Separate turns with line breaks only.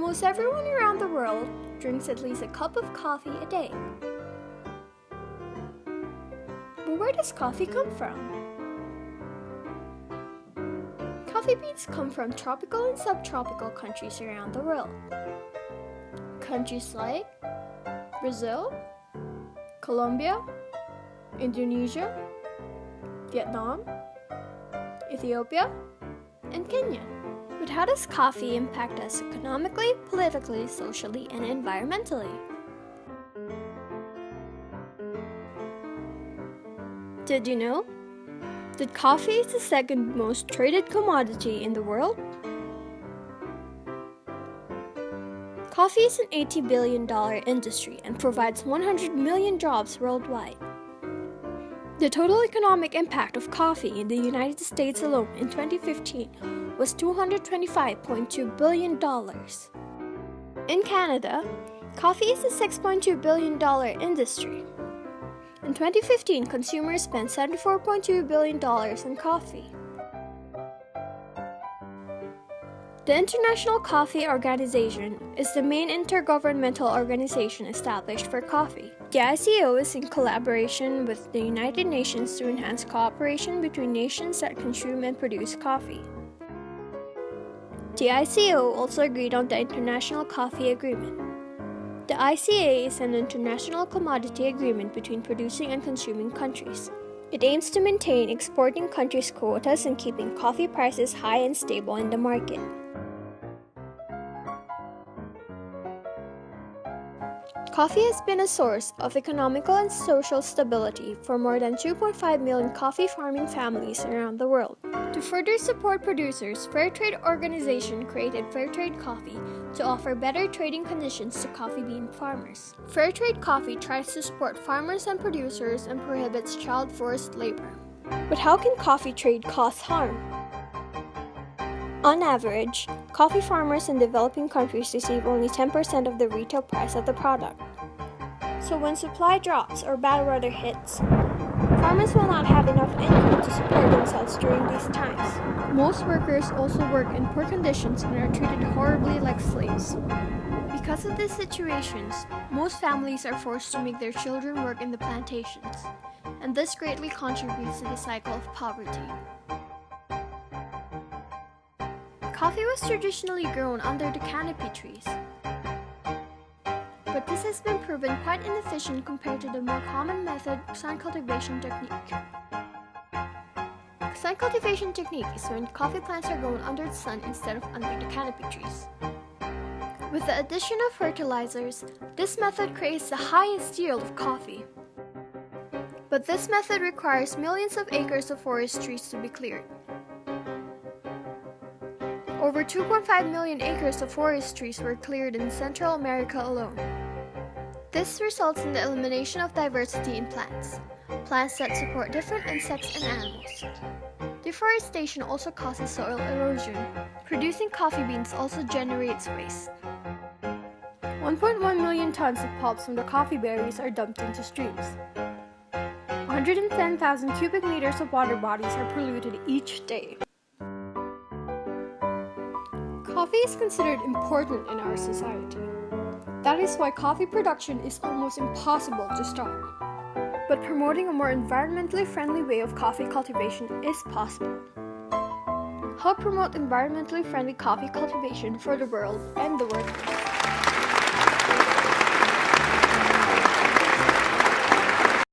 Almost everyone around the world drinks at least a cup of coffee a day. But where does coffee come from? Coffee beans come from tropical and subtropical countries around the world. Countries like Brazil, Colombia, Indonesia, Vietnam, Ethiopia, and Kenya. But how does coffee impact us economically, politically, socially, and environmentally? Did you know that coffee is the second most traded commodity in the world? Coffee is an $80 billion industry and provides 100 million jobs worldwide. The total economic impact of coffee in the United States alone in 2015 was $225.2 billion. In Canada, coffee is a $6.2 billion industry. In 2015, consumers spent $74.2 billion on coffee. The International Coffee Organization is the main intergovernmental organization established for coffee. The ICO is in collaboration with the United Nations to enhance cooperation between nations that consume and produce coffee. The ICO also agreed on the International Coffee Agreement. The ICA is an international commodity agreement between producing and consuming countries. It aims to maintain exporting countries' quotas and keeping coffee prices high and stable in the market. Coffee has been a source of economical and social stability for more than 2.5 million coffee farming families around the world. To further support producers, Fairtrade organization created Fairtrade Coffee to offer better trading conditions to coffee bean farmers. Fairtrade Coffee tries to support farmers and producers and prohibits child forced labor. But how can coffee trade cause harm? On average, coffee farmers in developing countries receive only 10% of the retail price of the product. So when supply drops or bad weather hits, farmers will not have enough income to support themselves during these times. Most workers also work in poor conditions and are treated horribly like slaves. Because of these situations, most families are forced to make their children work in the plantations, and this greatly contributes to the cycle of poverty. Coffee was traditionally grown under the canopy trees, but this has been proven quite inefficient compared to the more common method, sun cultivation technique. Sun cultivation technique is when coffee plants are grown under the sun instead of under the canopy trees. With the addition of fertilizers, this method creates the highest yield of coffee. But this method requires millions of acres of forest trees to be cleared. Over 2.5 million acres of forest trees were cleared in Central America alone. This results in the elimination of diversity in plants that support different insects and animals. Deforestation also causes soil erosion. Producing coffee beans also generates waste. 1.1 million tons of pulps from the coffee berries are dumped into streams. 110,000 cubic meters of water bodies are polluted each day. Coffee is considered important in our society. That is why coffee production is almost impossible to stop. But promoting a more environmentally friendly way of coffee cultivation is possible. Help promote environmentally friendly coffee cultivation for the world and the workers.